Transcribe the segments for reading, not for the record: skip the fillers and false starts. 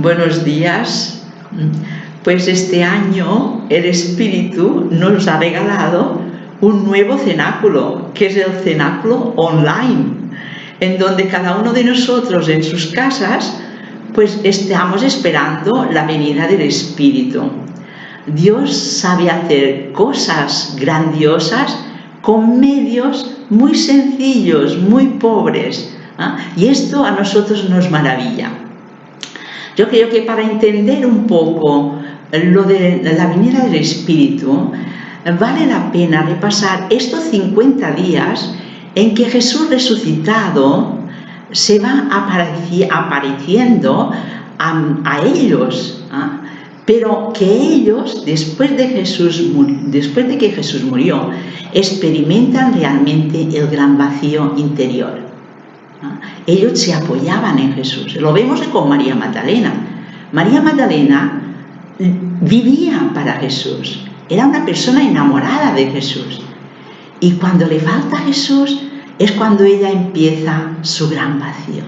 Buenos días. Pues este año el Espíritu nos ha regalado un nuevo cenáculo, que es el cenáculo online, en donde cada uno de nosotros en sus casas pues estamos esperando la venida del Espíritu. Dios sabe hacer cosas grandiosas con medios muy sencillos, muy pobres, y esto a nosotros nos maravilla. Yo creo que para entender un poco lo de la venida del Espíritu, vale la pena repasar estos 50 días en que Jesús resucitado se va apareciendo a ellos, pero que ellos, después de que Jesús murió, experimentan realmente el gran vacío interior. Ellos se apoyaban en Jesús. Lo vemos con María Magdalena. María Magdalena vivía para Jesús. Era una persona enamorada de Jesús. Y cuando le falta Jesús es cuando ella empieza su gran vacío.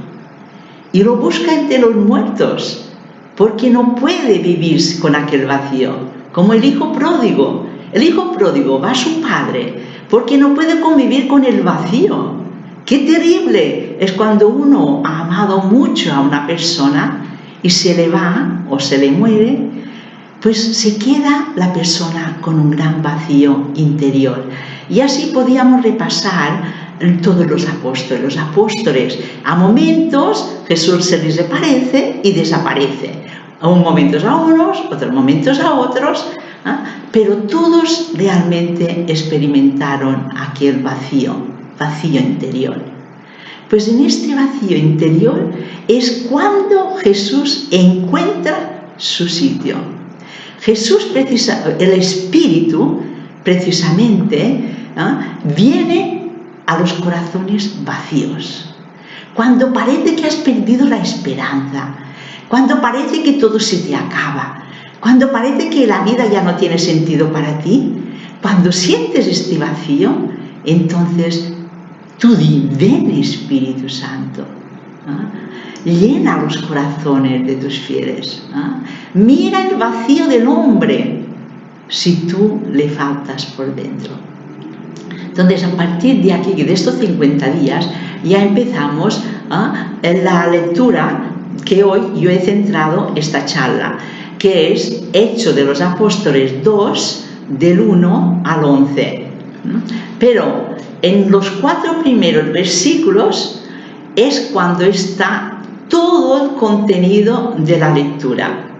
y lo busca entre los muertos, porque no puede vivir con aquel vacío, como el hijo pródigo. El hijo pródigo va a su padre porque no puede convivir con el vacío. Qué terrible es cuando uno ha amado mucho a una persona y se le va o se le muere, pues se queda la persona con un gran vacío interior. Y así podíamos repasar todos los apóstoles. Los apóstoles, a momentos Jesús se les aparece y desaparece. A momentos a unos, otros momentos a otros, pero todos realmente experimentaron aquel vacío interior. Pues en este vacío interior es cuando Jesús encuentra su sitio. Jesús, el Espíritu, precisamente, viene a los corazones vacíos. Cuando parece que has perdido la esperanza, cuando parece que todo se te acaba, cuando parece que la vida ya no tiene sentido para ti, cuando sientes este vacío, entonces tú di, ven Espíritu Santo, llena los corazones de tus fieles, mira el vacío del hombre si tú le faltas por dentro. Entonces, a partir de aquí, de estos 50 días, ya empezamos en la lectura que hoy yo he centrado esta charla, que es Hechos de los Apóstoles 2, del 1 al 11. Pero en los 4 primeros versículos es cuando está todo el contenido de la lectura.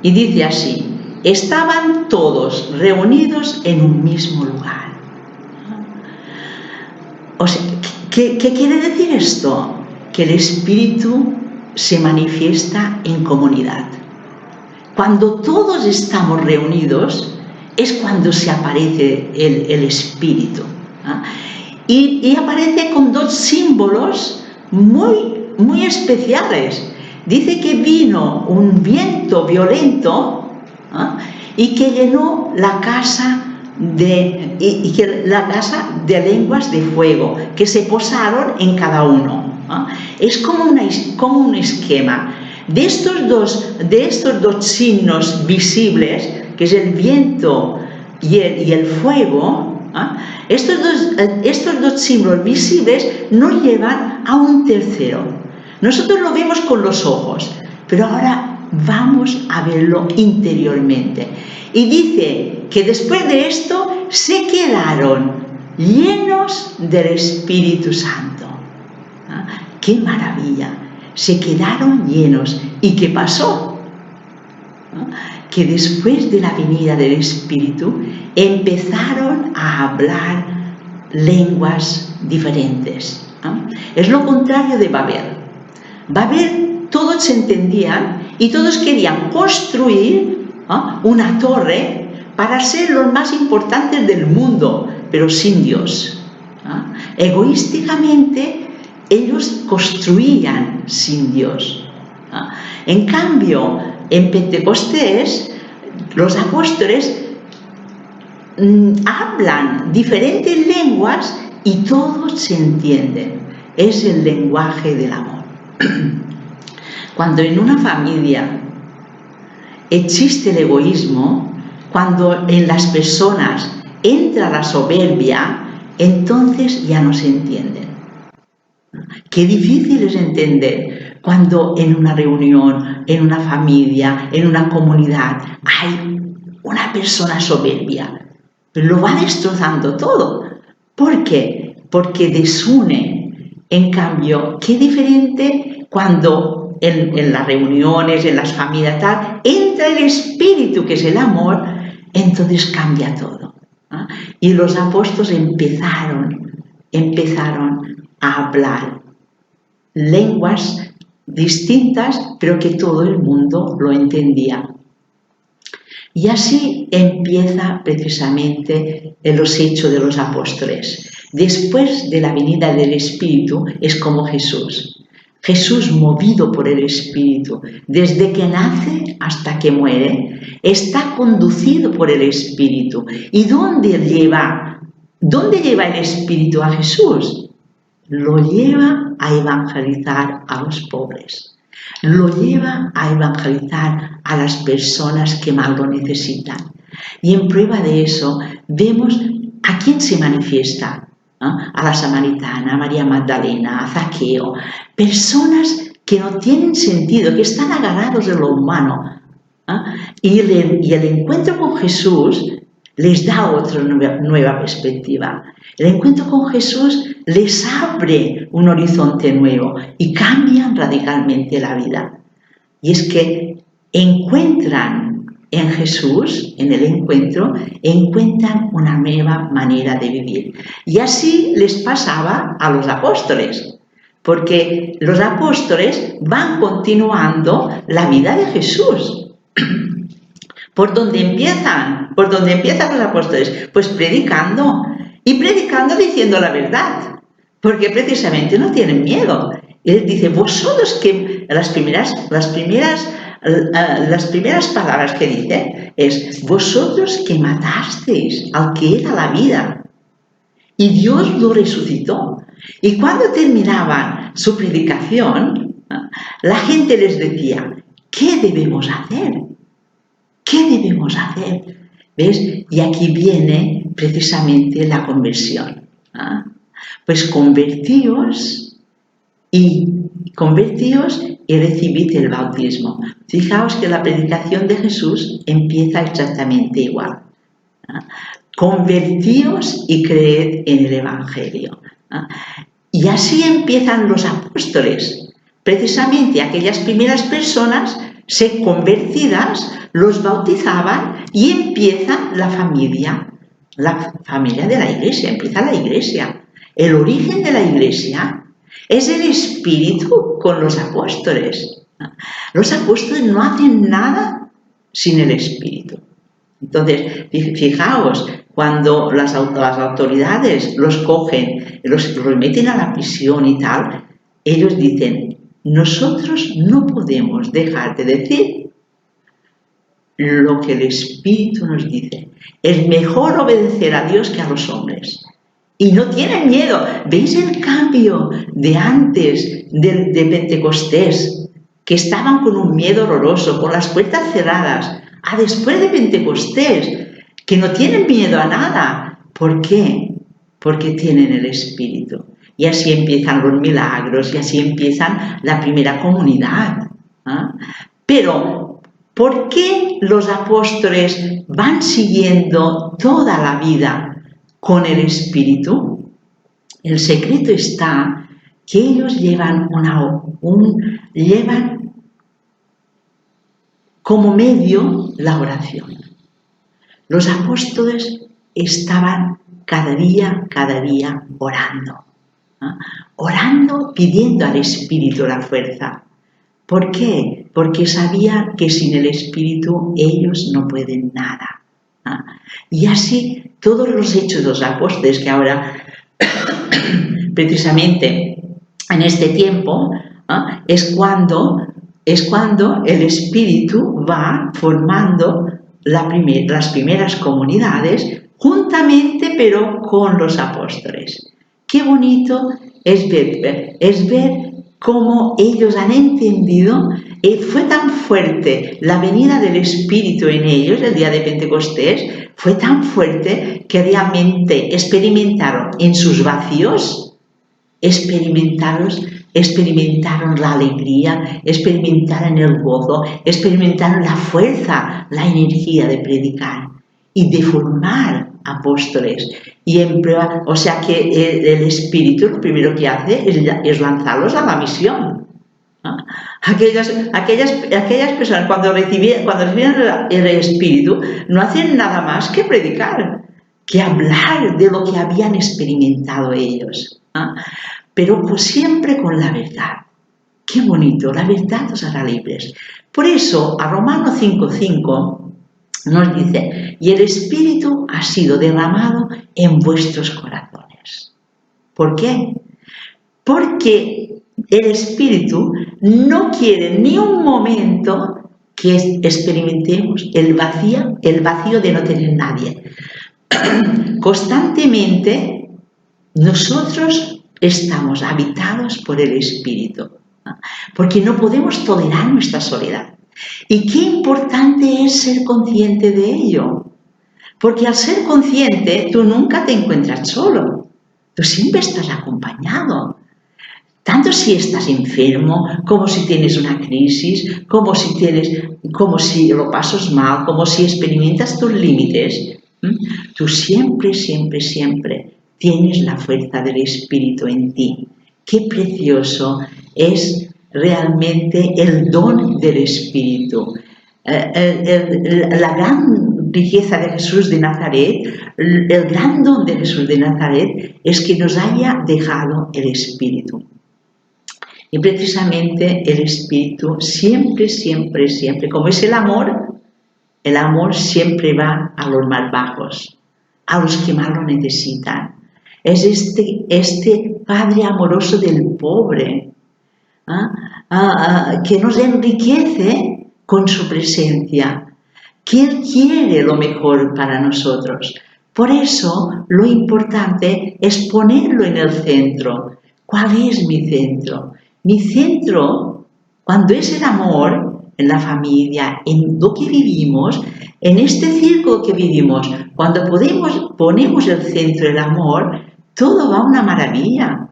Y dice así: estaban todos reunidos en un mismo lugar. O sea, ¿qué quiere decir esto? Que el Espíritu se manifiesta en comunidad. Cuando todos estamos reunidos es cuando se aparece el Espíritu. Y aparece con 2 símbolos muy especiales. Dice que vino un viento violento y que llenó la casa de lenguas de fuego que se posaron en cada uno. Es como un esquema. De estos dos signos visibles, que es el viento y el fuego, estos dos símbolos visibles nos llevan a un tercero. Nosotros lo vemos con los ojos, pero ahora vamos a verlo interiormente. Y dice que después de esto se quedaron llenos del Espíritu Santo. ¡Qué maravilla! Se quedaron llenos. ¿Y qué pasó? Que después de la venida del Espíritu empezaron a hablar lenguas diferentes. Es lo contrario de Babel. Babel, todos se entendían y todos querían construir una torre para ser los más importantes del mundo, pero sin Dios. Egoísticamente ellos construían sin Dios. En cambio, en Pentecostés, los apóstoles hablan diferentes lenguas y todos se entienden. Es el lenguaje del amor. Cuando en una familia existe el egoísmo, cuando en las personas entra la soberbia, entonces ya no se entienden. Qué difícil es entender cuando en una reunión, en una familia, en una comunidad hay una persona soberbia. Lo va destrozando todo. ¿Por qué? Porque desune. En cambio, qué diferente cuando en las reuniones, en las familias tal, entra el Espíritu, que es el amor, entonces cambia todo. Y los apóstoles empezaron a hablar lenguas distintas, pero que todo el mundo lo entendía. Y así empieza precisamente los Hechos de los Apóstoles. Después de la venida del Espíritu es como Jesús. Jesús, movido por el Espíritu, desde que nace hasta que muere, está conducido por el Espíritu. ¿Y dónde lleva el Espíritu a Jesús? lo lleva a evangelizar a los pobres, lo lleva a evangelizar a las personas que más lo necesitan. Y en prueba de eso vemos a quién se manifiesta, ¿no? A la samaritana, a María Magdalena, a Zaqueo, personas que no tienen sentido, que están agarrados de lo humano, ¿no? Y el encuentro con Jesús les da otra nueva perspectiva. El encuentro con Jesús les abre un horizonte nuevo y cambian radicalmente la vida. Y es que encuentran en Jesús, en el encuentro, encuentran una nueva manera de vivir. Y así les pasaba a los apóstoles, porque los apóstoles van continuando la vida de Jesús. ¿Por dónde empiezan? ¿Por dónde empiezan los apóstoles? Pues predicando, y predicando diciendo la verdad, porque precisamente no tienen miedo. Él dice, vosotros que las primeras palabras que dice es, vosotros que matasteis al que era la vida, y Dios lo resucitó. Y cuando terminaban su predicación, la gente les decía, ¿qué debemos hacer? ¿Qué debemos hacer? ¿Ves? Y aquí viene precisamente la conversión. Pues convertíos y recibid el bautismo. Fijaos que la predicación de Jesús empieza exactamente igual. Convertíos y creed en el Evangelio. Y así empiezan los apóstoles. Precisamente aquellas primeras personas se convertidas los bautizaban y empieza la familia de la iglesia, empieza la iglesia. El origen de la iglesia es el Espíritu con los apóstoles. Los apóstoles no hacen nada sin el Espíritu. Entonces, fijaos, cuando las autoridades los cogen, los meten a la prisión y tal, ellos dicen, nosotros no podemos dejar de decir lo que el Espíritu nos dice. Es mejor obedecer a Dios que a los hombres. Y no tienen miedo. ¿Veis el cambio de antes de Pentecostés? Que estaban con un miedo horroroso, con las puertas cerradas. A después de Pentecostés, que no tienen miedo a nada. ¿Por qué? Porque tienen el Espíritu. Y así empiezan los milagros, y así empiezan la primera comunidad. Pero, ¿por qué los apóstoles van siguiendo toda la vida con el Espíritu? El secreto está que ellos llevan como medio la oración. Los apóstoles estaban cada día orando. Orando, pidiendo al Espíritu la fuerza. ¿Por qué? Porque sabían que sin el Espíritu ellos no pueden nada. Y así todos los hechos de los apóstoles que ahora, precisamente en este tiempo, es cuando el Espíritu va formando las primeras comunidades juntamente pero con los apóstoles. Qué bonito es ver cómo ellos han entendido, fue tan fuerte la venida del Espíritu en ellos el día de Pentecostés, fue tan fuerte que realmente experimentaron en sus vacíos, experimentaron la alegría, experimentaron el gozo, experimentaron la fuerza, la energía de predicar y de formar apóstoles. Y en prueba, o sea que el Espíritu lo primero que hace es lanzarlos a la misión. Aquellas personas cuando recibían el Espíritu no hacen nada más que predicar, que hablar de lo que habían experimentado ellos. Pero pues siempre con la verdad. Qué bonito, la verdad os hará libres. Por eso a Romanos 5:5 nos dice, y el Espíritu ha sido derramado en vuestros corazones. ¿Por qué? Porque el Espíritu no quiere ni un momento que experimentemos el vacío de no tener nadie. Constantemente nosotros estamos habitados por el Espíritu, ¿no? Porque no podemos tolerar nuestra soledad. Y qué importante es ser consciente de ello, porque al ser consciente tú nunca te encuentras solo, tú siempre estás acompañado. Tanto si estás enfermo, como si tienes una crisis, como si lo pasas mal, como si experimentas tus límites, tú siempre, siempre, siempre tienes la fuerza del Espíritu en ti. Qué precioso es realmente el don del Espíritu. La gran riqueza de Jesús de Nazaret, el gran don de Jesús de Nazaret es que nos haya dejado el Espíritu. Y precisamente el Espíritu siempre, siempre, siempre, como es el amor siempre va a los más bajos, a los que más lo necesitan. Es este Padre amoroso del pobre, que nos enriquece con su presencia, que Él quiere lo mejor para nosotros. Por eso lo importante es ponerlo en el centro. ¿Cuál es mi centro? Mi centro, cuando es el amor, en la familia, en lo que vivimos, en este círculo que vivimos, cuando ponemos el centro el amor, todo va a una maravilla.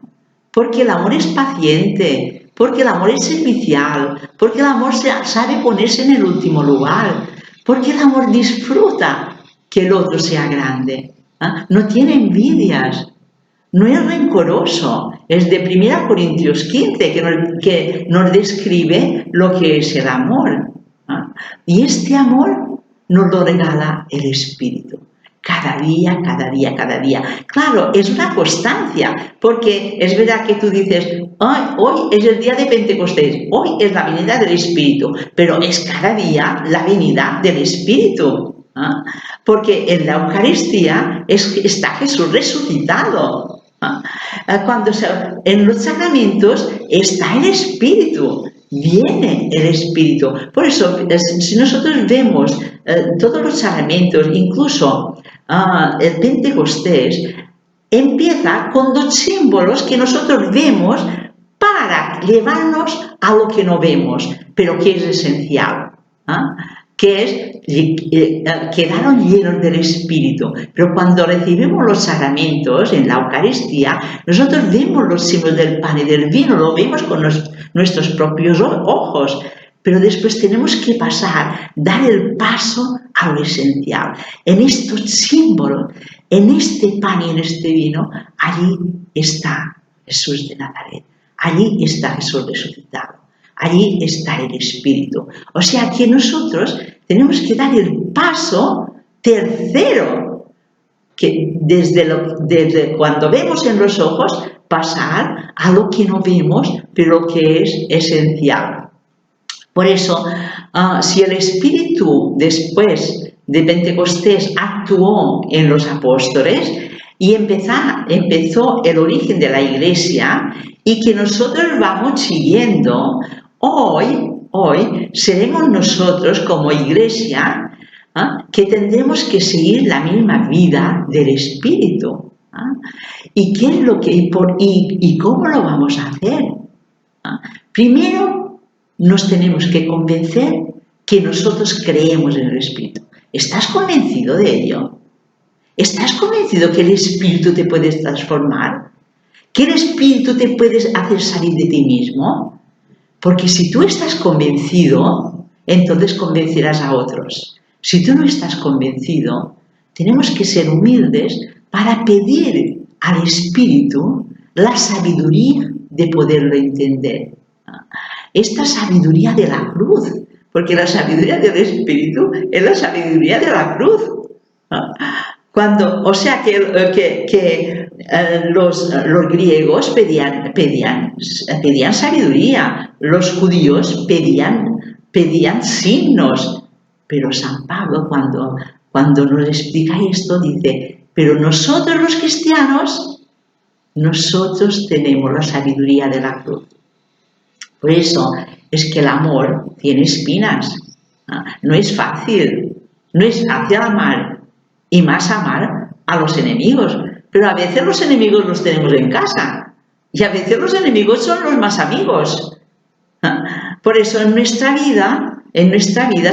Porque el amor es paciente, porque el amor es servicial, porque el amor sabe ponerse en el último lugar, porque el amor disfruta que el otro sea grande, no tiene envidias, no es rencoroso. Es de 1 Corintios 15 que nos describe lo que es el amor. Y este amor nos lo regala el Espíritu. Cada día, cada día, cada día. Claro, es una constancia, porque es verdad que tú dices, hoy es el día de Pentecostés, hoy es la venida del Espíritu, pero es cada día la venida del Espíritu. Porque en la Eucaristía está Jesús resucitado. En los sacramentos está el Espíritu, viene el Espíritu. Por eso, si nosotros vemos todos los sacramentos, incluso el Pentecostés, empieza con 2 símbolos que nosotros vemos para llevarnos a lo que no vemos, pero que es esencial, que es, quedaron llenos del Espíritu. Pero cuando recibimos los sacramentos en la Eucaristía, nosotros vemos los símbolos del pan y del vino, lo vemos con nuestros propios ojos, pero después tenemos que dar el paso a lo esencial. En estos símbolos, en este pan y en este vino, allí está Jesús de Nazaret, allí está Jesús resucitado. Allí está el Espíritu. O sea que nosotros tenemos que dar el paso tercero, que desde cuando vemos en los ojos, pasar a lo que no vemos, pero que es esencial. Por eso, si el Espíritu después de Pentecostés actuó en los apóstoles y empezó el origen de la Iglesia y que nosotros vamos siguiendo, hoy seremos nosotros como Iglesia que tendremos que seguir la misma vida del Espíritu. ¿Y qué es lo y cómo lo vamos a hacer? Primero nos tenemos que convencer que nosotros creemos en el Espíritu. ¿Estás convencido de ello? ¿Estás convencido que el Espíritu te puede transformar? ¿Que el Espíritu te puede hacer salir de ti mismo? Porque si tú estás convencido, entonces convencerás a otros. Si tú no estás convencido, tenemos que ser humildes para pedir al Espíritu la sabiduría de poderlo entender. Esta sabiduría de la cruz, porque la sabiduría del Espíritu es la sabiduría de la cruz. Los griegos pedían sabiduría, los judíos pedían signos, pero San Pablo cuando nos explica esto dice, pero nosotros los cristianos, nosotros tenemos la sabiduría de la cruz. Por eso es que el amor tiene espinas, no es fácil amar, y más amar a los enemigos. Pero a veces los enemigos los tenemos en casa. Y a veces los enemigos son los más amigos. Por eso en nuestra vida,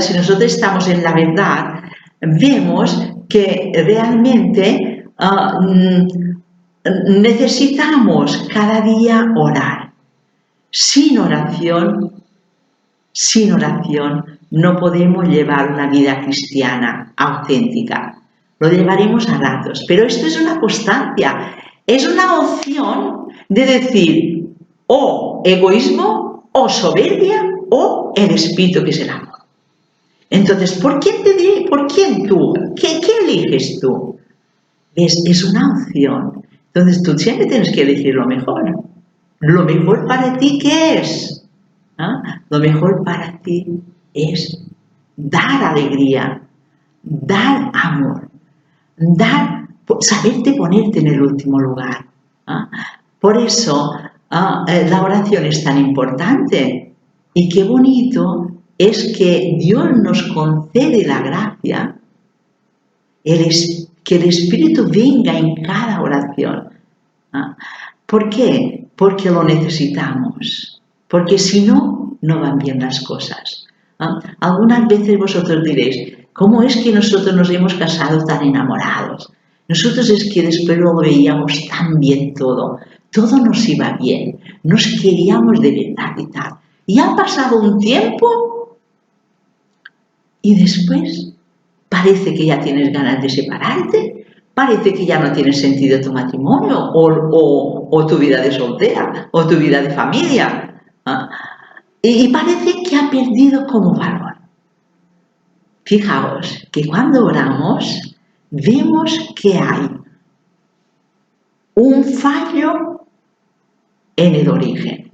si nosotros estamos en la verdad, vemos que realmente necesitamos cada día orar. Sin oración no podemos llevar una vida cristiana auténtica. Lo llevaremos a ratos, pero esto es una constancia, es una opción de decir o egoísmo o soberbia o el espíritu que es el amor. Entonces, ¿por quién tú? ¿Qué eliges tú? Es una opción. Entonces tú siempre tienes que elegir lo mejor. Lo mejor para ti, ¿qué es? Lo mejor para ti es dar alegría, dar amor, saberte ponerte en el último lugar. Por eso la oración es tan importante, y qué bonito es que Dios nos concede la gracia, que el Espíritu venga en cada oración. ¿Por qué? Porque lo necesitamos, porque si no, no van bien las cosas. Algunas veces vosotros diréis, ¿cómo es que nosotros nos hemos casado tan enamorados? Nosotros es que después lo veíamos tan bien todo nos iba bien, nos queríamos de verdad y tal. Y ha pasado un tiempo y después parece que ya tienes ganas de separarte, parece que ya no tiene sentido tu matrimonio o tu vida de soltera o tu vida de familia. Y parece que ha perdido como valor. Fijaos que cuando oramos vemos que hay un fallo en el origen.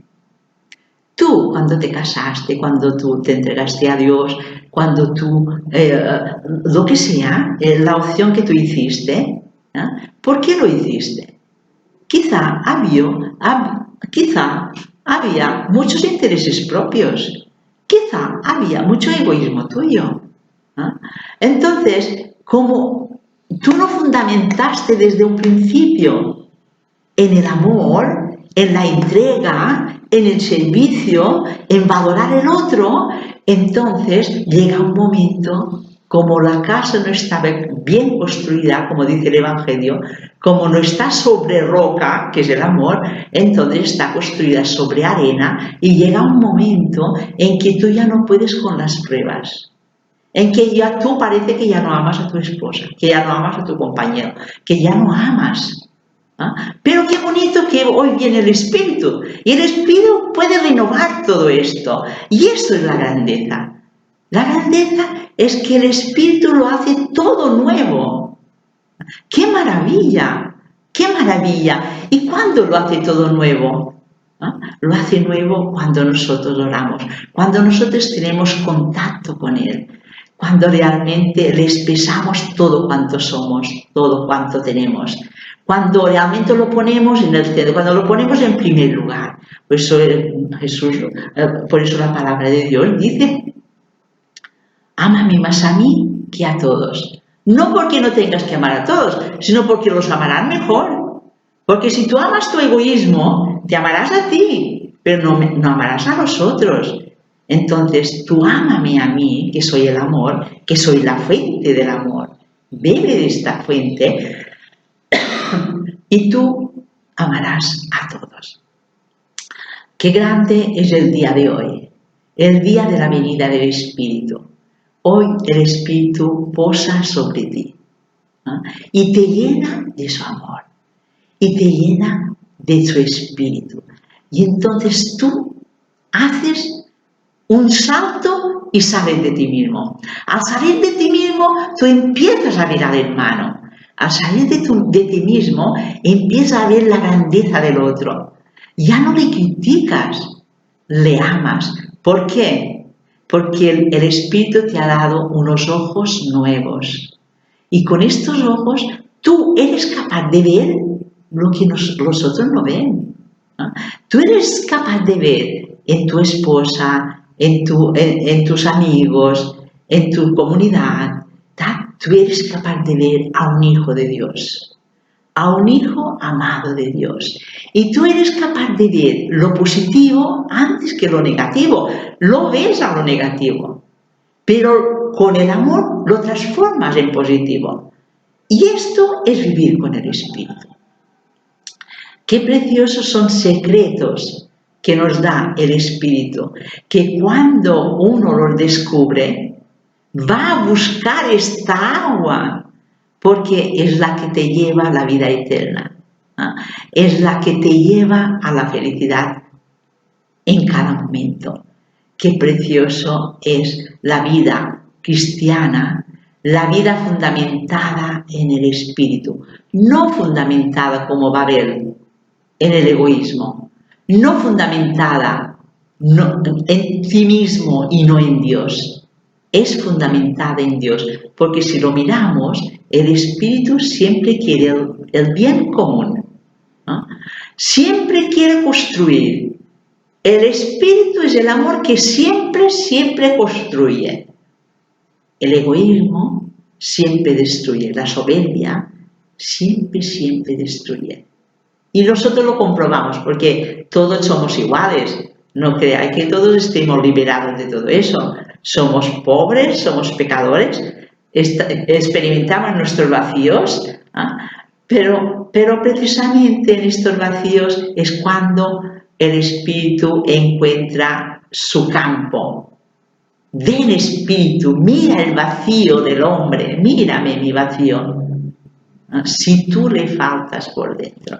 Tú, cuando te casaste, cuando tú te entregaste a Dios, cuando tú, lo que sea, la opción que tú hiciste, ¿por qué lo hiciste? Quizá había muchos intereses propios, quizá había mucho egoísmo tuyo. Entonces, como tú no fundamentaste desde un principio en el amor, en la entrega, en el servicio, en valorar el otro, entonces llega un momento, como la casa no está bien construida, como dice el Evangelio, como no está sobre roca, que es el amor, entonces está construida sobre arena, y llega un momento en que tú ya no puedes con las pruebas, en que ya tú parece que ya no amas a tu esposa, que ya no amas a tu compañero, que ya no amas. Pero qué bonito que hoy viene el Espíritu, y el Espíritu puede renovar todo esto, y esto es la grandeza. La grandeza es que el Espíritu lo hace todo nuevo. ¡Qué maravilla! ¡Qué maravilla! ¿Y cuándo lo hace todo nuevo? Lo hace nuevo cuando nosotros oramos, cuando nosotros tenemos contacto con Él, cuando realmente le expresamos todo cuanto somos, todo cuanto tenemos. Cuando realmente lo ponemos en el centro, cuando lo ponemos en primer lugar. Por eso la palabra de Dios dice, ámame más a mí que a todos. No porque no tengas que amar a todos, sino porque los amarán mejor. Porque si tú amas tu egoísmo, te amarás a ti, pero no amarás a los otros. Entonces, tú ámame a mí, que soy el amor, que soy la fuente del amor. Bebe de esta fuente y tú amarás a todos. Qué grande es el día de hoy, el día de la venida del Espíritu. Hoy el Espíritu posa sobre ti, y te llena de su amor, y te llena de su Espíritu. Y entonces tú haces un salto y sales de ti mismo. Al salir de ti mismo, tú empiezas a ver al hermano. Al salir de ti mismo, empiezas a ver la grandeza del otro. Ya no le criticas, le amas. ¿Por qué? Porque el Espíritu te ha dado unos ojos nuevos. Y con estos ojos, tú eres capaz de ver lo que los otros no ven. Tú eres capaz de ver en tu esposa, en tus amigos, en tu comunidad. Tú eres capaz de ver a un hijo de Dios. a un hijo amado de Dios. Y tú eres capaz de ver lo positivo antes que lo negativo. Lo ves a lo negativo, pero con el amor lo transformas en positivo. Y esto es vivir con el Espíritu. Qué preciosos son secretos que nos da el Espíritu, que cuando uno los descubre, va a buscar esta agua, porque es la que te lleva a la vida eterna, ¿no? Es la que te lleva a la felicidad en cada momento. Qué precioso es la vida cristiana, la vida fundamentada en el Espíritu, no fundamentada como Babel, en el egoísmo, no fundamentada en ti mismo y no en Dios. Es fundamentada en Dios, porque si lo miramos, el Espíritu siempre quiere el bien común, ¿no? Siempre quiere construir. El Espíritu es el amor que siempre construye. El egoísmo siempre destruye. La soberbia siempre destruye. Y nosotros lo comprobamos porque todos somos iguales. No creáis que todos estemos liberados de todo eso. Somos pobres, somos pecadores, experimentamos nuestros vacíos, ¿eh? pero precisamente en estos vacíos es cuando el Espíritu encuentra su campo. Ven, Espíritu, mira el vacío del hombre, mírame mi vacío. Si tú le faltas por dentro.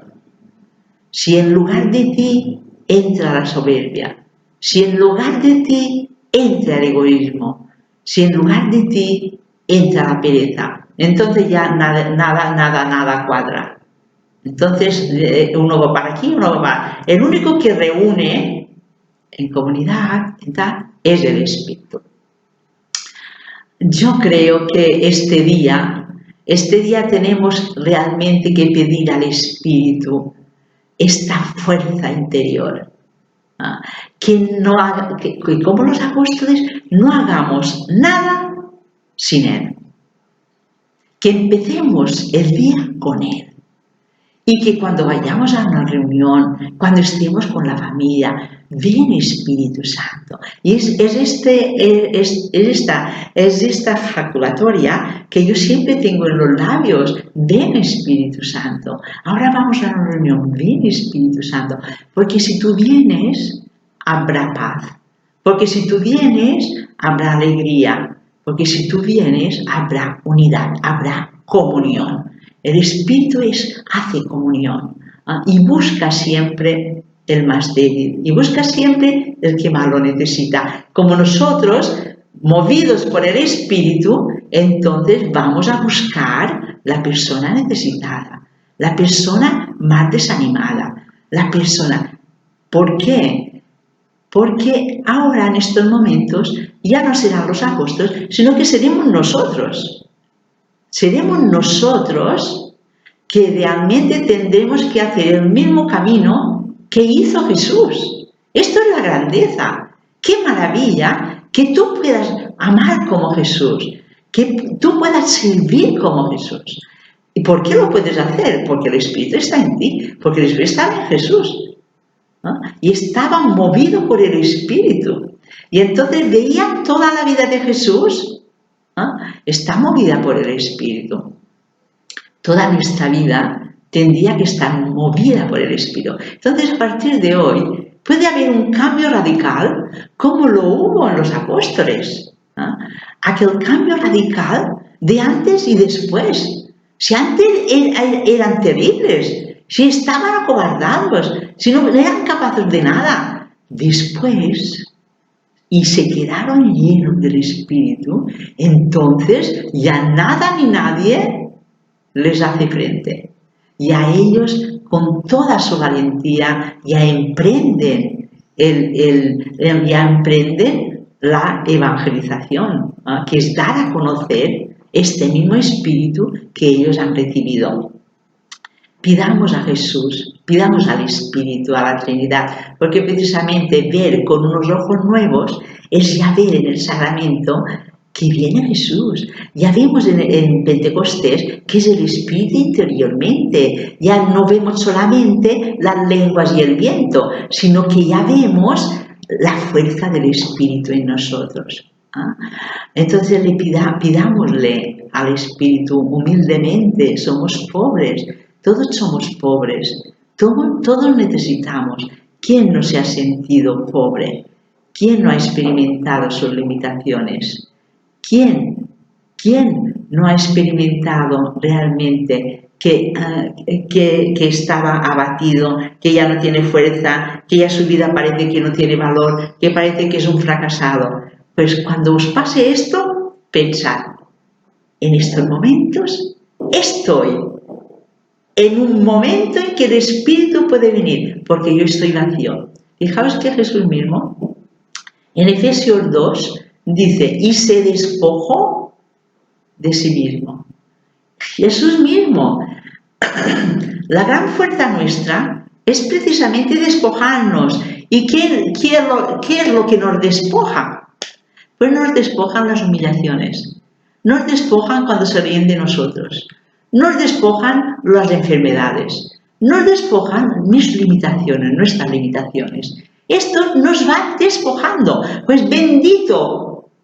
Si en lugar de ti entra la soberbia, si en lugar de ti entra el egoísmo, si en lugar de ti entra la pereza, entonces ya nada cuadra. Entonces uno va para aquí, uno va para... El único que reúne en comunidad es el Espíritu. Yo creo que este día tenemos realmente que pedir al Espíritu esta fuerza interior, que como los apóstoles no hagamos nada sin Él, que empecemos el día con Él y que cuando vayamos a una reunión, cuando estemos con la familia, ven Espíritu Santo. Y es esta ejaculatoria que yo siempre tengo en los labios. Ven Espíritu Santo. Ahora vamos a una reunión. Ven Espíritu Santo. Porque si tú vienes, habrá paz. Porque si tú vienes, habrá alegría. Porque si tú vienes, habrá unidad, habrá comunión. El Espíritu hace comunión y busca siempre el más débil y busca siempre el que más lo necesita. Como nosotros, movidos por el Espíritu, entonces vamos a buscar la persona necesitada, la persona más desanimada, la persona. ¿Por qué? Porque ahora en estos momentos ya no serán los apóstoles, sino que seremos nosotros. Seremos nosotros que realmente tendremos que hacer el mismo camino que hizo Jesús. Esto es la grandeza. ¡Qué maravilla que tú puedas amar como Jesús! Que tú puedas servir como Jesús. ¿Y por qué lo puedes hacer? Porque el Espíritu está en ti, porque el Espíritu estaba en Jesús, ¿no? Y estaba movido por el Espíritu. Y entonces veían toda la vida de Jesús. Está movida por el Espíritu. Toda nuestra vida tendría que estar movida por el Espíritu. Entonces, a partir de hoy, puede haber un cambio radical como lo hubo en los apóstoles. Aquel cambio radical de antes y después. Si antes eran terribles, si estaban acobardados, si no eran capaces de nada, después... y se quedaron llenos del Espíritu, entonces ya nada ni nadie les hace frente. Ya ellos, con toda su valentía, ya emprenden, la evangelización, que es dar a conocer este mismo Espíritu que ellos han recibido. Pidamos a Jesús, pidamos al Espíritu, a la Trinidad, porque precisamente ver con unos ojos nuevos es ya ver en el sacramento que viene Jesús. Ya vemos en Pentecostés que es el Espíritu interiormente. Ya no vemos solamente las lenguas y el viento, sino que ya vemos la fuerza del Espíritu en nosotros. ¿Ah? Entonces pidámosle al Espíritu humildemente. Somos pobres, todos somos pobres, todos necesitamos. ¿Quién no se ha sentido pobre? ¿Quién no ha experimentado sus limitaciones? ¿Quién no ha experimentado realmente que estaba abatido, que ya no tiene fuerza, que ya su vida parece que no tiene valor, que parece que es un fracasado? Pues cuando os pase esto, pensad, en estos momentos estoy en un momento en que el Espíritu puede venir, porque yo estoy vacío. Fijaos que Jesús mismo, en Efesios 2, dice, y se despojó de sí mismo. Jesús mismo. La gran fuerza nuestra es precisamente despojarnos. ¿Y qué es lo que nos despoja? Pues nos despojan las humillaciones. Nos despojan cuando se ríen de nosotros. Nos despojan las enfermedades. Nos despojan mis limitaciones, nuestras limitaciones. Esto nos va despojando. Pues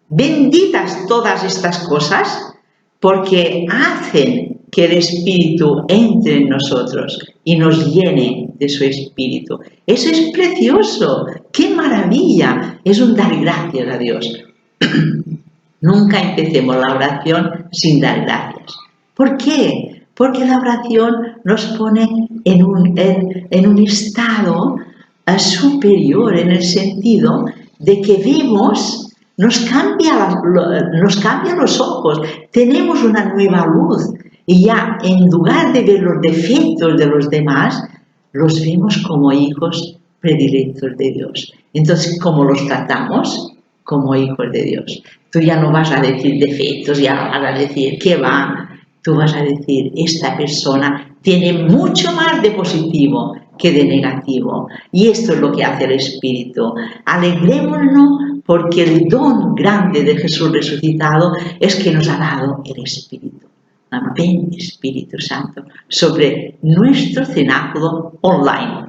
benditas todas estas cosas, porque hacen que el Espíritu entre en nosotros y nos llene de su Espíritu. Eso es precioso. ¡Qué maravilla! Es un dar gracias a Dios. Nunca empecemos la oración sin dar gracias. ¿Por qué? Porque la oración nos pone en un estado superior, en el sentido de que vemos, nos cambia los ojos, tenemos una nueva luz y ya en lugar de ver los defectos de los demás, los vemos como hijos predilectos de Dios. Entonces, ¿cómo los tratamos? Como hijos de Dios. Tú ya no vas a decir defectos, ya vas a decir, ¿qué va? Tú vas a decir, esta persona tiene mucho más de positivo que de negativo. Y esto es lo que hace el Espíritu. Alegrémonos porque el don grande de Jesús resucitado es que nos ha dado el Espíritu. Ven, Espíritu Santo, sobre nuestro cenáculo online.